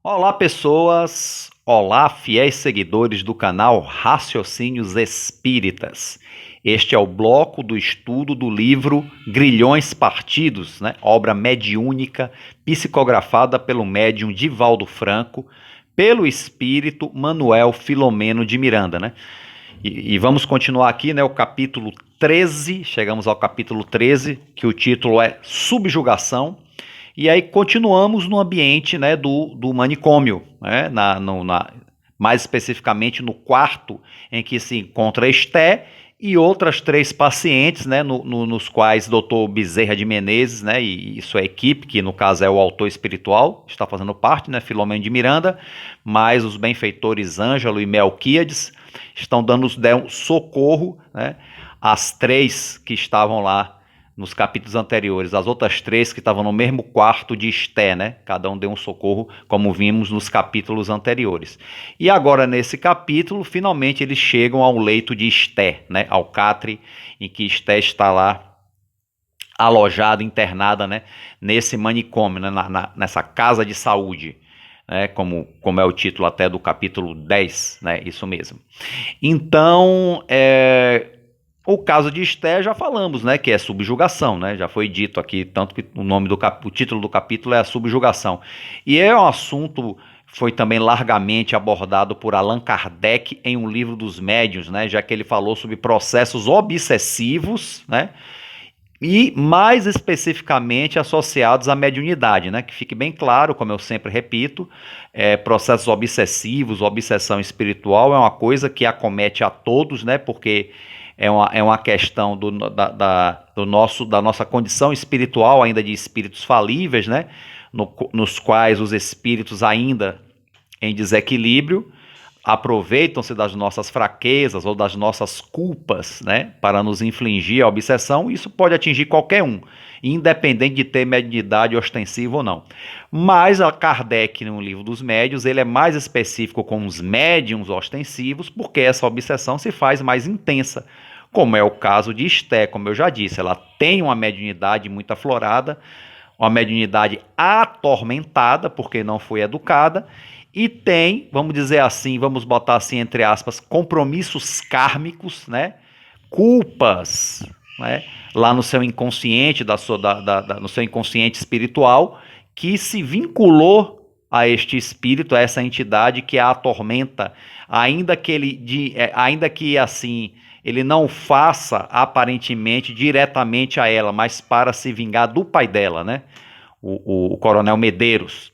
Olá, pessoas! Olá, fiéis seguidores do canal Raciocínios Espíritas. Este é o bloco do estudo do livro Grilhões Partidos, né? Obra mediúnica psicografada pelo médium Divaldo Franco, pelo espírito Manuel Filomeno de Miranda, né? E vamos continuar aqui, né? O capítulo 13, chegamos ao capítulo 13, que o título é Subjugação. E aí continuamos no ambiente, né, do manicômio, né, mais especificamente no quarto em que se encontra Esté e outras três pacientes, né, nos quais Dr. Bezerra de Menezes, né, e sua equipe, que no caso é o autor espiritual, está fazendo parte, né, Filomeno de Miranda, mais os benfeitores Ângelo e Melquíades, estão dando socorro, né, às três que estavam lá nos capítulos anteriores, as outras três que estavam no mesmo quarto de Esté, né? Cada um deu um socorro, como vimos nos capítulos anteriores. E agora, nesse capítulo, finalmente eles chegam ao leito de Esté, né? Ao catre, em que Esté está lá alojada, internada, né? Nesse manicômio, né? Nessa casa de saúde, né? Como é o título até do capítulo 10, né? Isso mesmo. Então, o caso de Esté já falamos, né, que é subjugação, né, já foi dito aqui, tanto que o título do capítulo é a subjugação. E é um assunto, foi também largamente abordado por Allan Kardec em um livro dos médiuns, né, já que ele falou sobre processos obsessivos, né, e mais especificamente associados à mediunidade, né, que fique bem claro, como eu sempre repito, processos obsessivos, obsessão espiritual é uma coisa que acomete a todos, né, porque é uma questão da nossa condição espiritual, ainda de espíritos falíveis, né? Nos quais os espíritos ainda em desequilíbrio aproveitam-se das nossas fraquezas ou das nossas culpas, né? Para nos infligir a obsessão. Isso pode atingir qualquer um, independente de ter mediunidade ostensiva ou não. Mas a Kardec, no livro dos médiuns, ele é mais específico com os médiuns ostensivos, porque essa obsessão se faz mais intensa, como é o caso de Esté, como eu já disse, ela tem uma mediunidade muito aflorada, uma mediunidade atormentada, porque não foi educada, e tem, vamos dizer assim, vamos botar assim entre aspas, compromissos kármicos, né? Culpas, né? Lá no seu inconsciente, no seu inconsciente espiritual, que se vinculou a este espírito, a essa entidade que a atormenta, ainda que assim ele não faça aparentemente diretamente a ela, mas para se vingar do pai dela, né? O coronel Medeiros,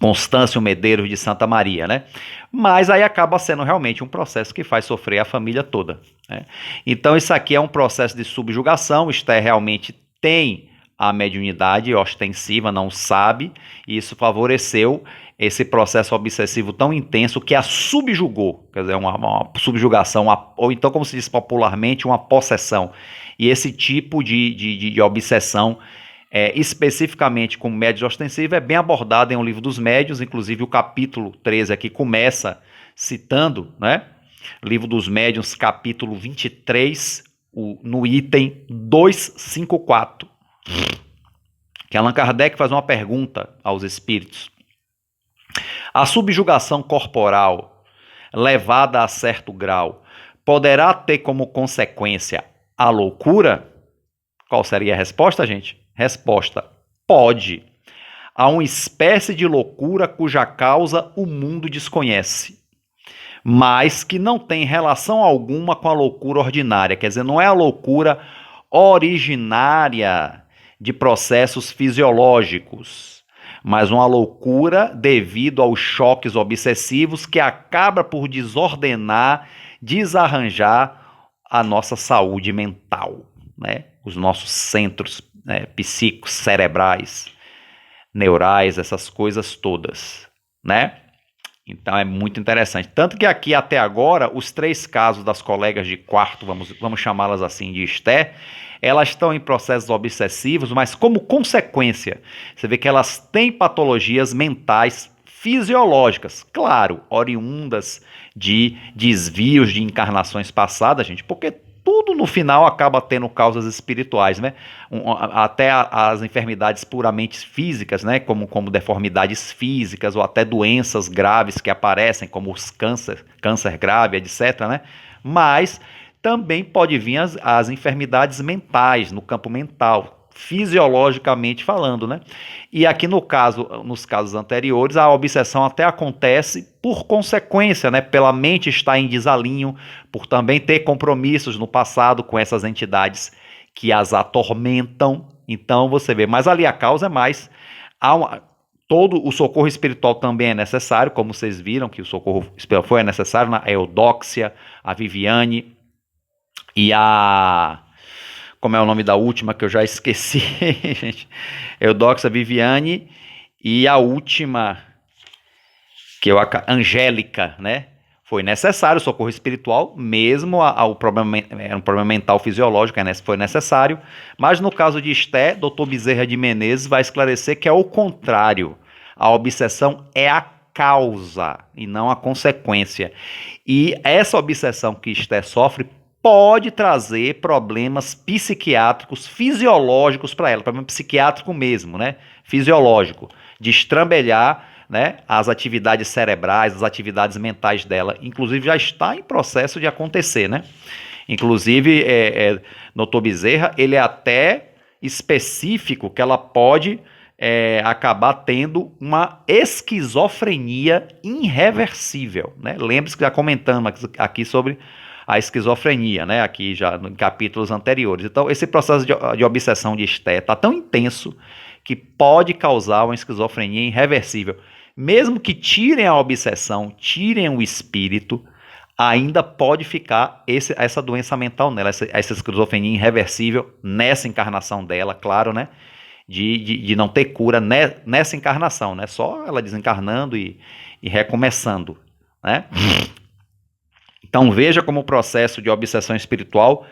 Constâncio Medeiros de Santa Maria, né? Mas aí acaba sendo realmente um processo que faz sofrer a família toda, né? Então isso aqui é um processo de subjugação. Esté realmente tem a mediunidade ostensiva, não sabe, e isso favoreceu esse processo obsessivo tão intenso que a subjugou, quer dizer, uma subjugação, ou então, como se diz popularmente, uma possessão. E esse tipo de obsessão, especificamente com médios ostensivos, é bem abordado em um livro dos médios, inclusive o capítulo 13 aqui começa citando, né? Livro dos Médiuns, capítulo 23, no item 254, que Allan Kardec faz uma pergunta aos espíritos. A subjugação corporal, levada a certo grau, poderá ter como consequência a loucura? Qual seria a resposta, gente? Resposta: pode. Há uma espécie de loucura cuja causa o mundo desconhece, mas que não tem relação alguma com a loucura ordinária. Quer dizer, não é a loucura originária de processos fisiológicos, mas uma loucura devido aos choques obsessivos que acaba por desordenar, desarranjar a nossa saúde mental, né? Os nossos centros, né, psíquicos, cerebrais, neurais, essas coisas todas, né? Então é muito interessante. Tanto que aqui até agora, os três casos das colegas de quarto, vamos chamá-las assim, de Esté, elas estão em processos obsessivos, mas como consequência, você vê que elas têm patologias mentais fisiológicas, claro, oriundas de desvios de encarnações passadas, gente, porque tudo no final acaba tendo causas espirituais, né? Até as enfermidades puramente físicas, né? Como deformidades físicas ou até doenças graves que aparecem, como os câncer grave, etc., né? Mas também pode vir as enfermidades mentais, no campo mental, fisiologicamente falando, né? E aqui no caso, nos casos anteriores, a obsessão até acontece por consequência, né? Pela mente estar em desalinho, por também ter compromissos no passado com essas entidades que as atormentam. Então você vê, mas ali a causa é mais todo o socorro espiritual também é necessário, como vocês viram que o socorro espiritual foi necessário na Eudóxia, a Viviane e a como é o nome da última que eu já esqueci, gente? Eudóxia, Viviane e a última Angélica, né? Foi necessário o socorro espiritual, mesmo o problema era um problema mental fisiológico, foi necessário. Mas no caso de Esté, Dr. Bezerra de Menezes vai esclarecer que é o contrário. A obsessão é a causa e não a consequência. E essa obsessão que Esté sofre pode trazer problemas psiquiátricos, fisiológicos para ela, problema psiquiátrico mesmo, né? Fisiológico, de estrambelhar, né, as atividades cerebrais, as atividades mentais dela, inclusive já está em processo de acontecer, né? Inclusive, Dr. Bezerra, ele é até específico que ela pode acabar tendo uma esquizofrenia irreversível, né? Lembre-se que já comentamos aqui sobre a esquizofrenia, né? Aqui já em capítulos anteriores. Então, esse processo de obsessão de Esté está tão intenso que pode causar uma esquizofrenia irreversível. Mesmo que tirem a obsessão, tirem o espírito, ainda pode ficar essa doença mental nela, essa esquizofrenia irreversível nessa encarnação dela, claro, né? De não ter cura nessa encarnação, né? Só ela desencarnando e recomeçando, né? Então veja como o processo de obsessão espiritual,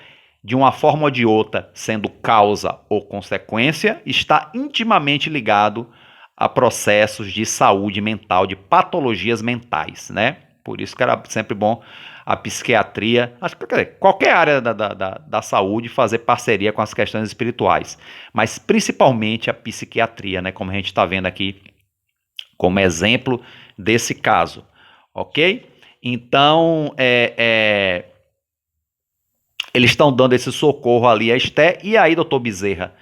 de uma forma ou de outra, sendo causa ou consequência, está intimamente ligado a processos de saúde mental, de patologias mentais, né? Por isso que era sempre bom a psiquiatria, acho que qualquer área da saúde fazer parceria com as questões espirituais, mas principalmente a psiquiatria, né? Como a gente está vendo aqui como exemplo desse caso, ok? Então, eles estão dando esse socorro ali a Esté, e aí doutor Bezerra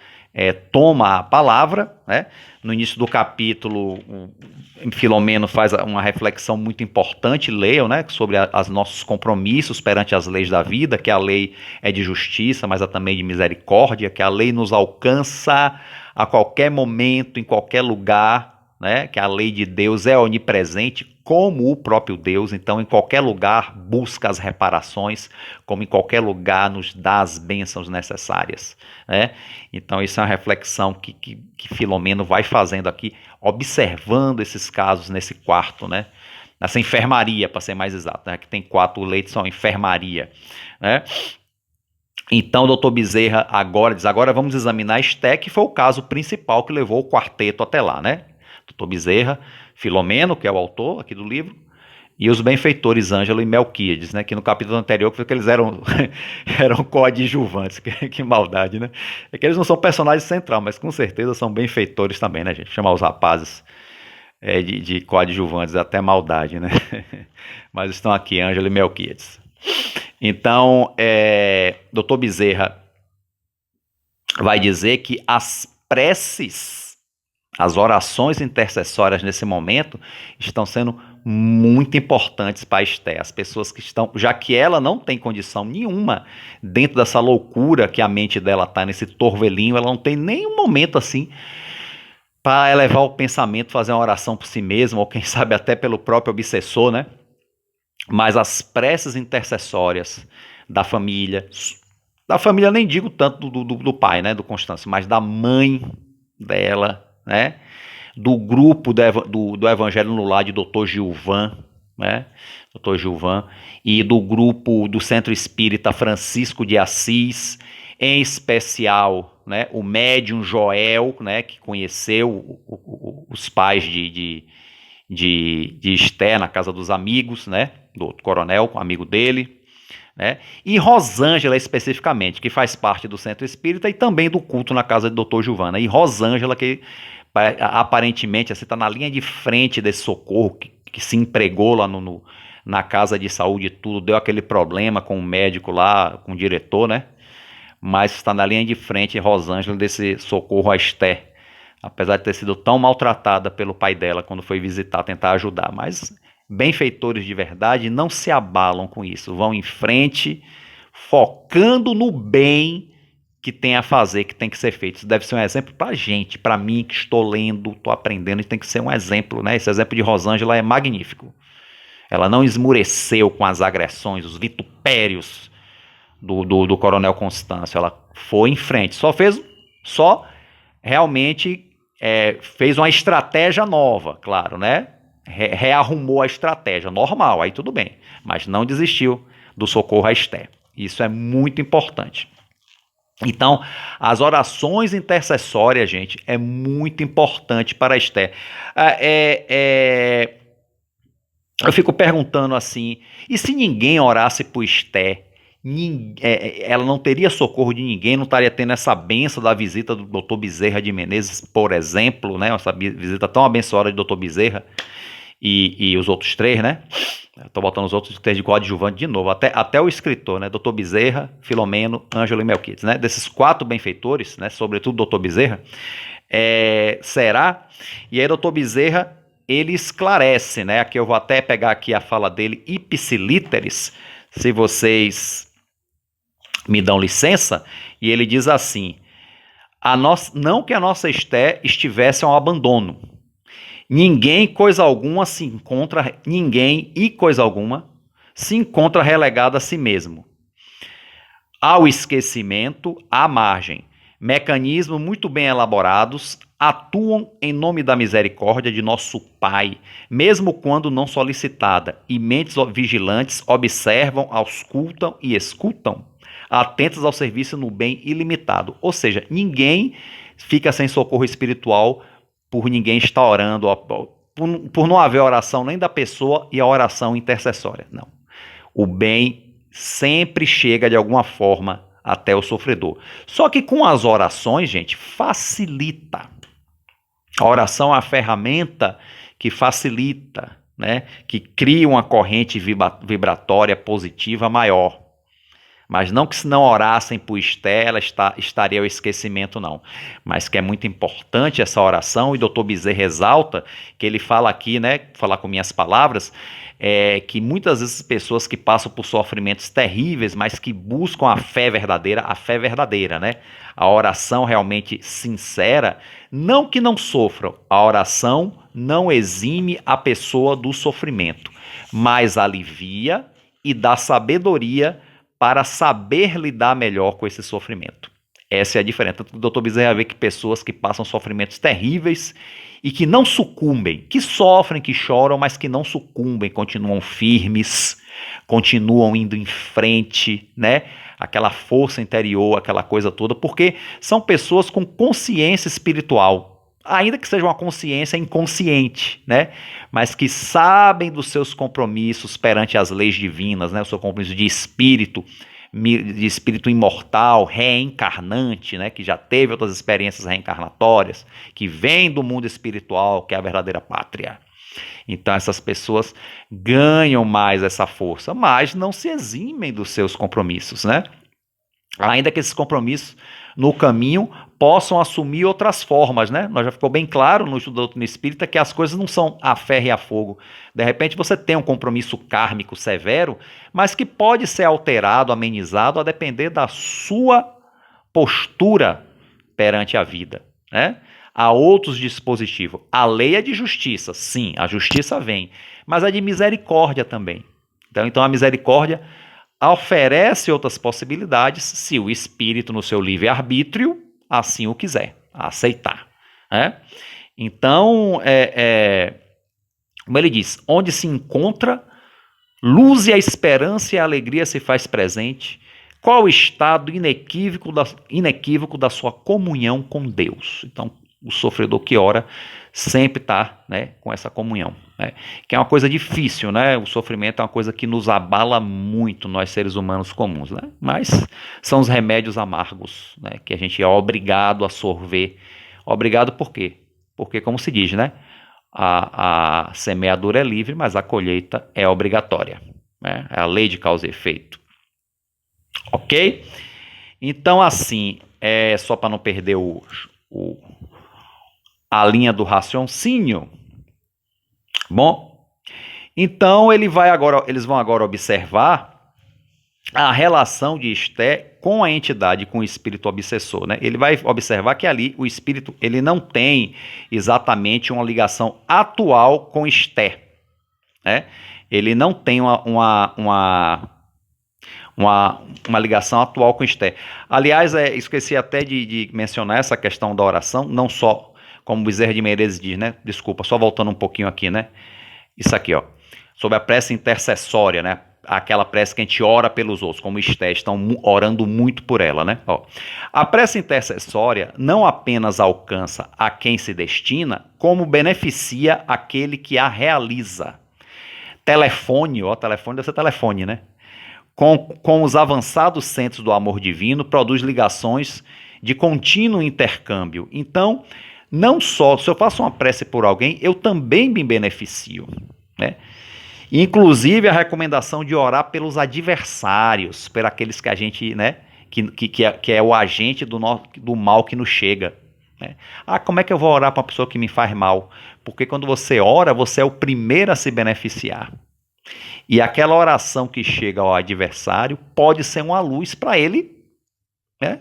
toma a palavra, né? No início do capítulo, Filomeno faz uma reflexão muito importante, leiam, né? Sobre os nossos compromissos perante as leis da vida, que a lei é de justiça, mas é também de misericórdia, que a lei nos alcança a qualquer momento, em qualquer lugar, né? Que a lei de Deus é onipresente, como o próprio Deus, então em qualquer lugar busca as reparações, como em qualquer lugar nos dá as bênçãos necessárias, né? Então isso é uma reflexão que Filomeno vai fazendo aqui, observando esses casos nesse quarto, né? Nessa enfermaria, para ser mais exato, né? Que tem 4 leitos, são enfermaria, né? Então, o doutor Bezerra agora diz, agora vamos examinar Esté, que foi o caso principal que levou o quarteto até lá, né? Doutor Bezerra, Filomeno, que é o autor aqui do livro, e os benfeitores Ângelo e Melquíades, né? Que no capítulo anterior foi que eles eram coadjuvantes, que maldade, né? É que eles não são personagens centrais, mas com certeza são benfeitores também, né, gente? Chamar os rapazes de coadjuvantes, até maldade, né? Mas estão aqui, Ângelo e Melquíades. Então, doutor Bezerra vai dizer que as preces, as orações intercessórias nesse momento estão sendo muito importantes para a Esté. As pessoas que estão, já que ela não tem condição nenhuma dentro dessa loucura que a mente dela está, nesse torvelinho, ela não tem nenhum momento assim para elevar o pensamento, fazer uma oração por si mesma, ou quem sabe até pelo próprio obsessor, né? Mas as preces intercessórias da família nem digo tanto do pai, né, do Constâncio, mas da mãe dela, né, do grupo do Evangelho no Lar de Dr. Gilvan, né, Dr. Gilvan, e do grupo do Centro Espírita Francisco de Assis, em especial, né, o médium Joel, né, que conheceu os pais de Esté na casa dos amigos, né, do outro coronel, amigo dele, né? E Rosângela especificamente, que faz parte do Centro Espírita e também do culto na casa do Dr. Giovana. E Rosângela, que aparentemente está na linha de frente desse socorro, que se empregou lá na casa de saúde e tudo, deu aquele problema com o médico lá, com o diretor, né? Mas está na linha de frente, Rosângela, desse socorro a Esther, apesar de ter sido tão maltratada pelo pai dela quando foi visitar, tentar ajudar. Mas benfeitores de verdade não se abalam com isso, vão em frente, focando no bem que tem a fazer, que tem que ser feito. Isso deve ser um exemplo para a gente, para mim que estou lendo, estou aprendendo, tem que ser um exemplo, né? Esse exemplo de Rosângela é magnífico. Ela não esmureceu com as agressões, os vitupérios do Coronel Constâncio. Ela foi em frente, só realmente fez uma estratégia nova, claro, né? Rearrumou a estratégia, normal, aí tudo bem, mas não desistiu do socorro a Esther. Isso é muito importante. Então, as orações intercessórias, gente, é muito importante para a Esther. Eu fico perguntando assim, e se ninguém orasse por Esther, ela não teria socorro de ninguém, não estaria tendo essa benção da visita do Dr. Bezerra de Menezes, por exemplo, né? Essa visita tão abençoada do Dr. Bezerra e os outros três, né? Estou botando os outros três de coadjuvante de novo, até o escritor, né? Dr. Bezerra, Filomeno, Ângelo e Melquiades, né? Desses 4 benfeitores, né? Sobretudo Dr. Bezerra, será? E aí Dr. Bezerra, ele esclarece, né? Aqui eu vou até pegar aqui a fala dele, ipsilíteris, se vocês me dão licença, e ele diz assim: não que a nossa Esther estivesse ao abandono. Ninguém e coisa alguma se encontra relegado a si mesmo, ao esquecimento, à margem. Mecanismos muito bem elaborados atuam em nome da misericórdia de nosso Pai, mesmo quando não solicitada, e mentes vigilantes observam, auscultam e escutam, atentas ao serviço no bem ilimitado. Ou seja, ninguém fica sem socorro espiritual por ninguém estar orando, por não haver oração nem da pessoa e a oração intercessória. Não. O bem sempre chega de alguma forma até o sofredor. Só que com as orações, gente, facilita. A oração é a ferramenta que facilita, né? Que cria uma corrente vibratória positiva maior. Mas não que se não orassem por Esther, ela estaria ao esquecimento, não. Mas que é muito importante essa oração, e o Dr. Bezerra exalta, que ele fala aqui, né, falar com minhas palavras, que muitas vezes pessoas que passam por sofrimentos terríveis, mas que buscam a fé verdadeira, né? A oração realmente sincera, não que não sofram, a oração não exime a pessoa do sofrimento, mas alivia e dá sabedoria para saber lidar melhor com esse sofrimento. Essa é a diferença. O Dr. Bezerra vê que pessoas que passam sofrimentos terríveis e que não sucumbem, que sofrem, que choram, mas que não sucumbem, continuam firmes, continuam indo em frente, né? Aquela força interior, aquela coisa toda, porque são pessoas com consciência espiritual, ainda que seja uma consciência inconsciente, né? Mas que sabem dos seus compromissos perante as leis divinas, né? O seu compromisso de espírito imortal, reencarnante, né? Que já teve outras experiências reencarnatórias, que vem do mundo espiritual, que é a verdadeira pátria. Então essas pessoas ganham mais essa força, mas não se eximem dos seus compromissos, né? Ainda que esses compromissos no caminho possam assumir outras formas, né? Nós já ficou bem claro no estudo da doutrina espírita que as coisas não são a ferro e a fogo. De repente você tem um compromisso kármico severo, mas que pode ser alterado, amenizado, a depender da sua postura perante a vida, né? Há outros dispositivos. A lei é de justiça, sim, a justiça vem, mas é de misericórdia também. Então a misericórdia oferece outras possibilidades se o espírito, no seu livre-arbítrio, assim o quiser, aceitar, né? Então, como ele diz, onde se encontra luz e a esperança e a alegria se faz presente, qual o estado inequívoco da sua comunhão com Deus? Então, o sofredor que ora sempre está, né, com essa comunhão, né, que é uma coisa difícil, né, o sofrimento é uma coisa que nos abala muito, nós seres humanos comuns, né, mas são os remédios amargos, né, que a gente é obrigado a sorver. Obrigado por quê? Porque, como se diz, né, a semeadura é livre, mas a colheita é obrigatória, né, é a lei de causa e efeito, ok? Então, assim, só para não perder o a linha do raciocínio. Bom, então eles vão agora observar a relação de Esté com a entidade, com o espírito obsessor, né? Ele vai observar que ali o espírito ele não tem exatamente uma ligação atual com Esté, né? Ele não tem uma ligação atual com Esté. Aliás, esqueci até de mencionar essa questão da oração, não só como Bezerra de Menezes diz, né? Desculpa, só voltando um pouquinho aqui, né? Isso aqui, ó. Sobre a prece intercessória, né? Aquela prece que a gente ora pelos outros, como Esté, estão orando muito por ela, né? Ó. A prece intercessória não apenas alcança a quem se destina, como beneficia aquele que a realiza. Telefone, ó, telefone deve ser telefone, né? Com os avançados centros do amor divino, produz ligações de contínuo intercâmbio. Então, não só, se eu faço uma prece por alguém, eu também me beneficio, né? Inclusive a recomendação de orar pelos adversários, por aqueles que a gente, né, que é o agente do mal que nos chega, né? Ah, como é que eu vou orar para uma pessoa que me faz mal? Porque quando você ora, você é o primeiro a se beneficiar. E aquela oração que chega ao adversário pode ser uma luz para ele, né,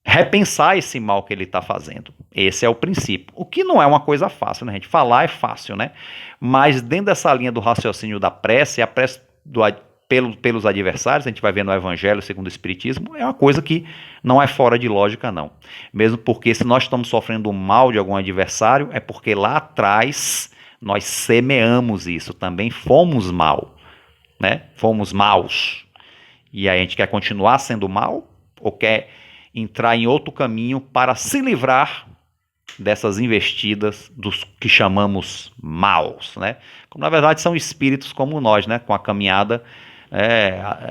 repensar esse mal que ele está fazendo. Esse é o princípio. O que não é uma coisa fácil, né, gente? Falar é fácil, né? Mas dentro dessa linha do raciocínio da prece, a prece pelos adversários, a gente vai ver no Evangelho segundo o Espiritismo, é uma coisa que não é fora de lógica, não. Mesmo porque se nós estamos sofrendo mal de algum adversário, é porque lá atrás nós semeamos isso, também fomos mal, né? Fomos maus. E aí a gente quer continuar sendo mal ou quer entrar em outro caminho para se livrar dessas investidas dos que chamamos maus, né? Como na verdade são espíritos como nós, né? Com a caminhada,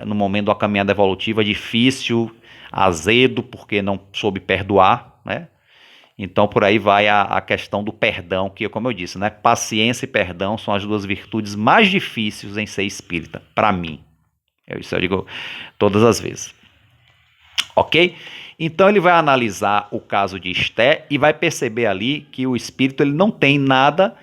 no momento da caminhada evolutiva, difícil, azedo, porque não soube perdoar, né? Então por aí vai a questão do perdão, que como eu disse, né? Paciência e perdão são as duas virtudes mais difíceis em ser espírita, para mim. Isso eu digo todas as vezes. Ok? Então ele vai analisar o caso de Esté e vai perceber ali que o espírito ele não tem nada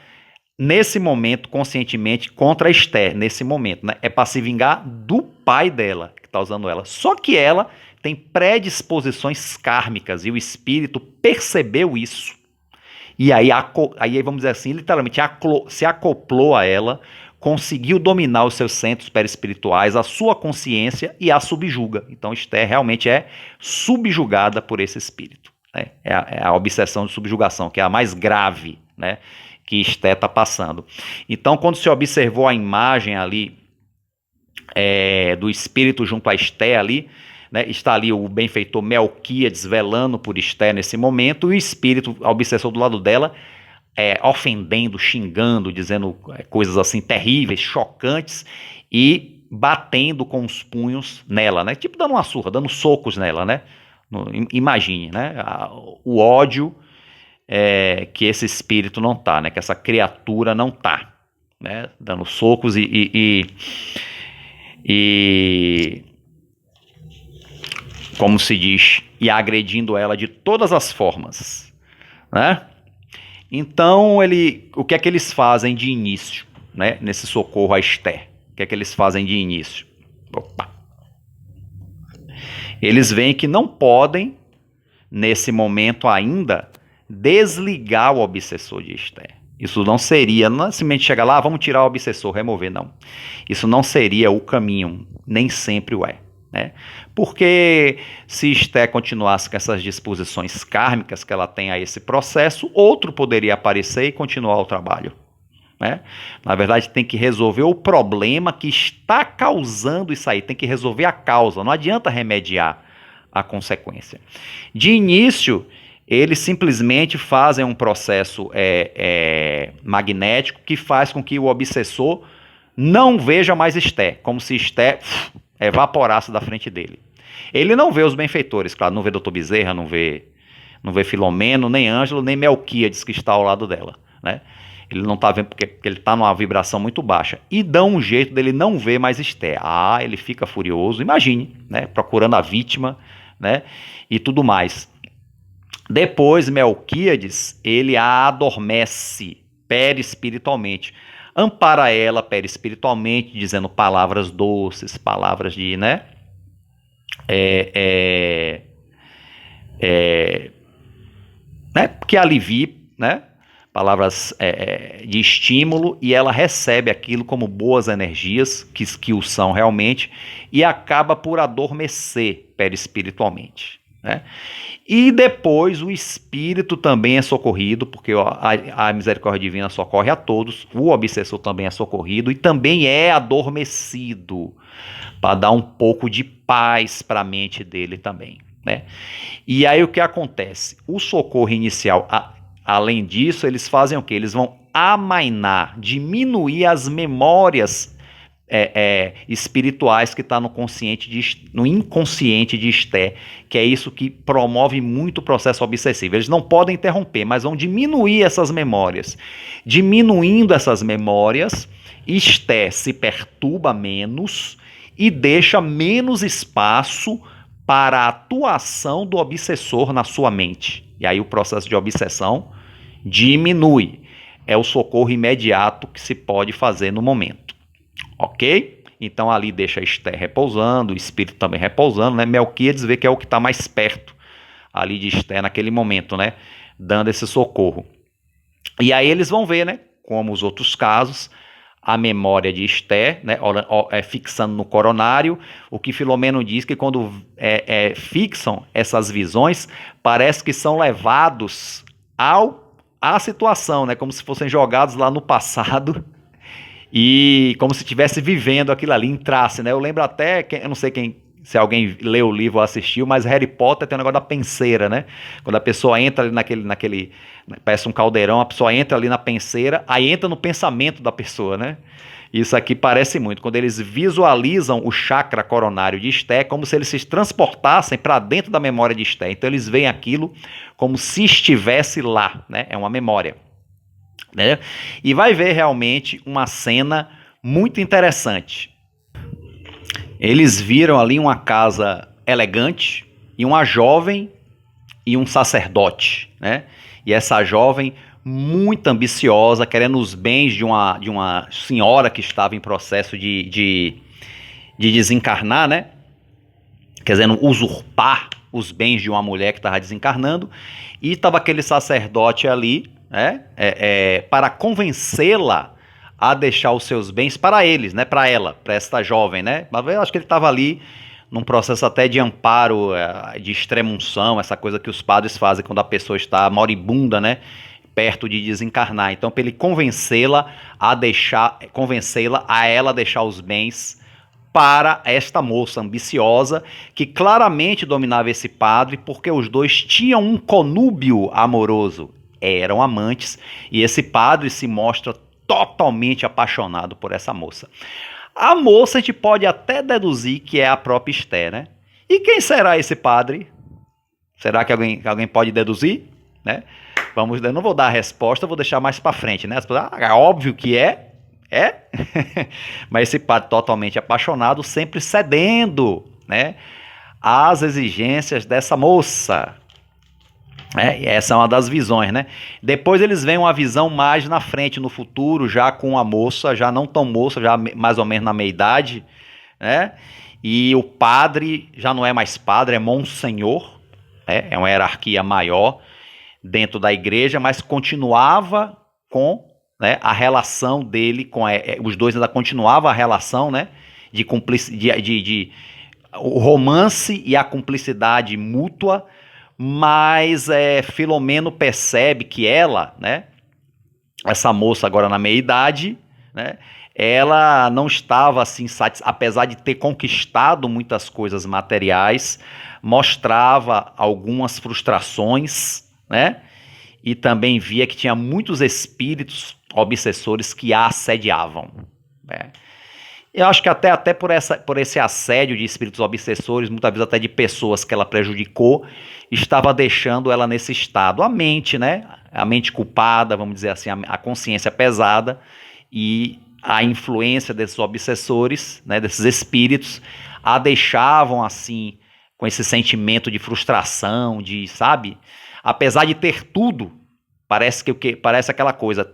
nesse momento conscientemente contra Esté, nesse momento, né? É para se vingar do pai dela, que está usando ela. Só que ela tem predisposições kármicas e o espírito percebeu isso. E aí vamos dizer assim, literalmente se acoplou a ela, conseguiu dominar os seus centros perispirituais, a sua consciência e a subjuga. Então Esté realmente é subjugada por esse espírito, né? É a obsessão de subjugação, que é a mais grave, né, que Esté está passando. Então quando se observou a imagem ali do espírito junto a Esté ali, né, está ali o benfeitor Melquíades velando por Esté nesse momento, e o espírito obsessor do lado dela, ofendendo, xingando, dizendo coisas assim terríveis, chocantes, e batendo com os punhos nela, né? Tipo dando uma surra, dando socos nela, né? Imagine, né? O ódio que esse espírito não tá, né? Que essa criatura não tá, né? Dando socos e como se diz, e agredindo ela de todas as formas, né? Então, o que é que eles fazem de início, né, nesse socorro a Esté? O que é que eles fazem de início? Opa. Eles veem que não podem, nesse momento ainda, desligar o obsessor de Esté. Isso não seria, não é simplesmente chegar lá, vamos tirar o obsessor, remover, não. Isso não seria o caminho, nem sempre o é, né? Porque se Esté continuasse com essas disposições kármicas que ela tem a esse processo, outro poderia aparecer e continuar o trabalho, né? Na verdade, tem que resolver o problema que está causando isso aí, tem que resolver a causa, não adianta remediar a consequência. De início, eles simplesmente fazem um processo magnético que faz com que o obsessor não veja mais Esté, como se Esté evaporasse da frente dele. Ele não vê os benfeitores, claro, não vê Dr. Bezerra, não vê Filomeno, nem Ângelo, nem Melquíades, que está ao lado dela, né? Ele não está vendo porque ele está numa vibração muito baixa. E dão um jeito dele não ver mais Esté. Ele fica furioso, imagine, né? Procurando a vítima, né? E tudo mais. Depois, Melquíades, ele a adormece perispiritualmente. Ampara ela perispiritualmente, dizendo palavras doces, palavras de, né? Que alivie, né? Palavras de estímulo, e ela recebe aquilo como boas energias, que o são realmente, e acaba por adormecer perispiritualmente, né? E depois o espírito também é socorrido, porque a misericórdia divina socorre a todos, o obsessor também é socorrido e também é adormecido, para dar um pouco de paz para a mente dele também, né? E aí o que acontece? O socorro inicial, além disso, eles fazem o quê? Eles vão amainar, diminuir as memórias espirituais que está no inconsciente de Esté, que é isso que promove muito o processo obsessivo. Eles não podem interromper, mas vão diminuir essas memórias. Diminuindo essas memórias, Esté se perturba menos e deixa menos espaço para a atuação do obsessor na sua mente. E aí o processo de obsessão diminui. É o socorro imediato que se pode fazer no momento. Ok? Então ali deixa Esté repousando, o espírito também repousando, né? Melquíades vê que é o que está mais perto ali de Esté naquele momento, né? Dando esse socorro. E aí eles vão ver, né? Como os outros casos, a memória de Esté, né? Fixando no coronário, o que Filomeno diz que quando fixam essas visões, parece que são levados à situação, né? Como se fossem jogados lá no passado, e como se estivesse vivendo aquilo ali, entrasse, né? Eu lembro até, eu não sei se alguém leu o livro ou assistiu, mas Harry Potter tem o negócio da penseira, né? Quando a pessoa entra ali naquele parece um caldeirão, a pessoa entra ali na penseira, aí entra no pensamento da pessoa, né? Isso aqui parece muito. Quando eles visualizam o chakra coronário de Esté, como se eles se transportassem para dentro da memória de Esté. Então eles veem aquilo como se estivesse lá, né? É uma memória, né? E vai ver realmente uma cena muito interessante. Eles viram ali uma casa elegante e uma jovem e um sacerdote, né? E essa jovem muito ambiciosa, querendo os bens de uma senhora que estava em processo de desencarnar, né? Querendo usurpar os bens de uma mulher que estava desencarnando, e estava aquele sacerdote ali, né? Para convencê-la a deixar os seus bens para eles, né? Para ela, para esta jovem, né? Mas eu acho que ele estava ali num processo até de amparo, de extremunção, essa coisa que os padres fazem quando a pessoa está moribunda, né? Perto de desencarnar. Então, para ele convencê-la a ela deixar os bens para esta moça ambiciosa, que claramente dominava esse padre, porque os dois tinham um conúbio amoroso, eram amantes, e esse padre se mostra totalmente apaixonado por essa moça. A moça a gente pode até deduzir que é a própria Esté, né? E quem será esse padre? Será que alguém pode deduzir, né? Eu não vou dar a resposta, vou deixar mais para frente, né? É óbvio que é. Mas esse padre totalmente apaixonado, sempre cedendo, né, às exigências dessa moça. E essa é uma das visões, né? Depois eles veem uma visão mais na frente, no futuro, já com a moça, já não tão moça, já mais ou menos na meia-idade, né? E o padre já não é mais padre, é monsenhor, né? É uma hierarquia maior dentro da igreja, mas continuava com, né, a relação dele com os dois ainda continuava a relação, né, o romance e a cumplicidade mútua, mas Filomeno percebe que ela, né, essa moça agora na meia-idade, né, ela não estava assim, apesar de ter conquistado muitas coisas materiais, mostrava algumas frustrações, né? E também via que tinha muitos espíritos obsessores que a assediavam, né? Eu acho que até por esse assédio de espíritos obsessores, muitas vezes até de pessoas que ela prejudicou, estava deixando ela nesse estado. A mente, né? A mente culpada, vamos dizer assim, a consciência pesada e a influência desses obsessores, né, desses espíritos, a deixavam assim, com esse sentimento de frustração, de, sabe? Apesar de ter tudo, parece aquela coisa,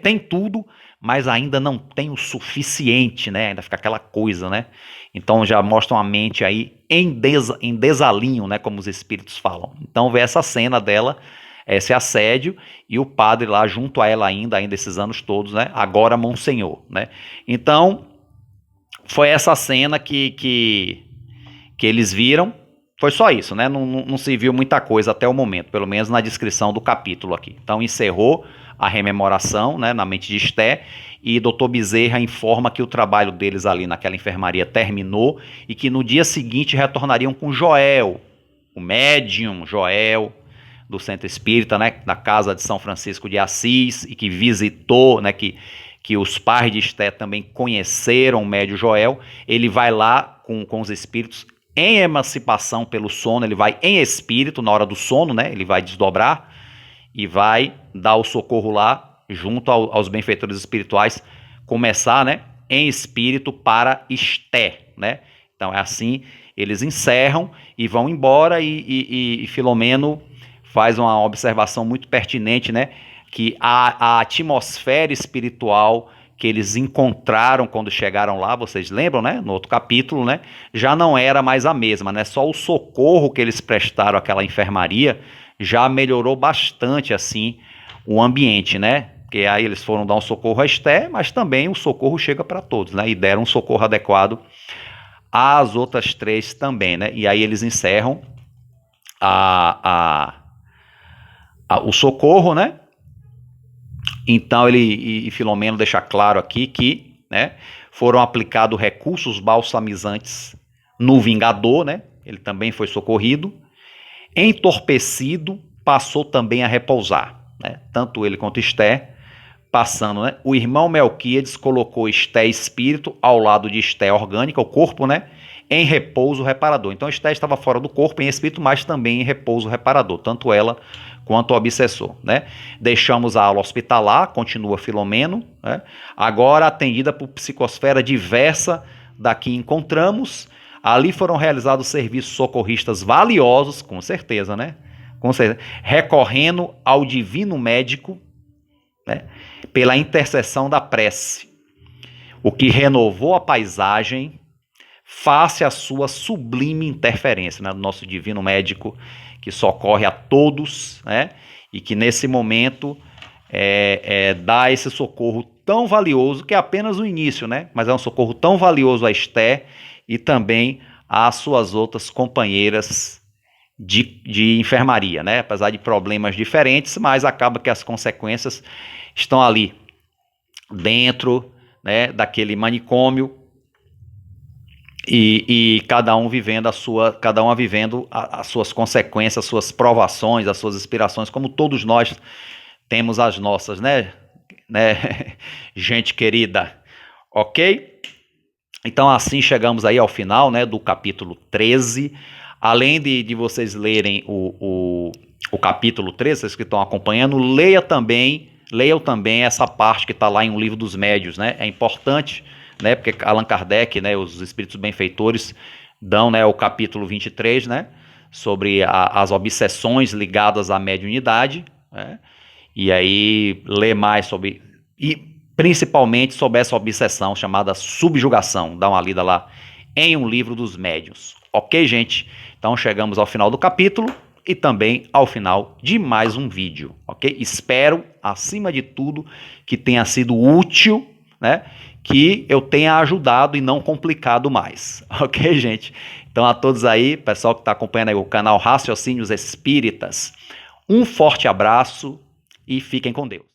tem tudo, mas ainda não tem o suficiente, né? Ainda fica aquela coisa, né? Então já mostram a mente aí em desalinho, né? Como os espíritos falam. Então vê essa cena dela, esse assédio, e o padre lá junto a ela ainda esses anos todos, né? Agora Monsenhor, né? Então foi essa cena que eles viram. Foi só isso, né? Não se viu muita coisa até o momento, pelo menos na descrição do capítulo aqui. Então encerrou a rememoração, né, na mente de Esté, e Dr. Bezerra informa que o trabalho deles ali naquela enfermaria terminou e que no dia seguinte retornariam com Joel, o médium Joel, do Centro Espírita, né, da casa de São Francisco de Assis, e que visitou, né, que os pais de Esté também conheceram o médium Joel. Ele vai lá com os espíritos em emancipação pelo sono, ele vai em espírito na hora do sono, né, ele vai desdobrar e vai dar o socorro lá, junto aos benfeitores espirituais, começar, né, em espírito para Esté, né? Então é assim, eles encerram e vão embora, e Filomeno faz uma observação muito pertinente, né, que a atmosfera espiritual que eles encontraram quando chegaram lá, vocês lembram, né, no outro capítulo, né, já não era mais a mesma, né, só o socorro que eles prestaram àquela enfermaria já melhorou bastante, assim, o ambiente, né? Porque aí eles foram dar um socorro a Esté, mas também o socorro chega para todos, né? E deram um socorro adequado às outras três também, né? E aí eles encerram o socorro, né? Então e Filomeno deixa claro aqui que, né, foram aplicados recursos balsamizantes no Vingador, né? Ele também foi socorrido. Entorpecido, passou também a repousar, né? Tanto ele quanto Esté, passando, né? O irmão Melquíades colocou Esté espírito ao lado de Esté orgânica, o corpo, né, em repouso reparador. Então Esté estava fora do corpo em espírito, mas também em repouso reparador, tanto ela quanto o obsessor, né? Deixamos a aula hospitalar, continua Filomeno, né? Agora atendida por psicosfera diversa da que encontramos. Ali foram realizados serviços socorristas valiosos, com certeza, né? Com certeza. Recorrendo ao divino médico, né, pela intercessão da prece, o que renovou a paisagem face à sua sublime interferência, né, do nosso divino médico, que socorre a todos, né, e que nesse momento dá esse socorro tão valioso, que é apenas o início, né, mas é um socorro tão valioso a Esté e também às suas outras companheiras de enfermaria, né? Apesar de problemas diferentes, mas acaba que as consequências estão ali dentro, né, daquele manicômio, e cada um vivendo as suas consequências, as suas provações, as suas inspirações, como todos nós temos as nossas, né? Gente querida, ok? Então assim chegamos aí ao final, né, do capítulo 13. Além de vocês lerem o capítulo 13, vocês que estão acompanhando, leiam também essa parte que está lá em O Livro dos Médiuns, né? É importante, né, porque Allan Kardec, né, os espíritos benfeitores dão, né, o capítulo 23, né, sobre as obsessões ligadas à mediunidade, né? E aí lê mais sobre, e principalmente sobre essa obsessão chamada subjugação. Dá uma lida lá em Um Livro dos Médiuns. Ok, gente? Então chegamos ao final do capítulo e também ao final de mais um vídeo, ok? Espero, acima de tudo, que tenha sido útil, né? Que eu tenha ajudado e não complicado mais, ok, gente? Então a todos aí, pessoal que está acompanhando aí o canal Raciocínios Espíritas, um forte abraço e fiquem com Deus.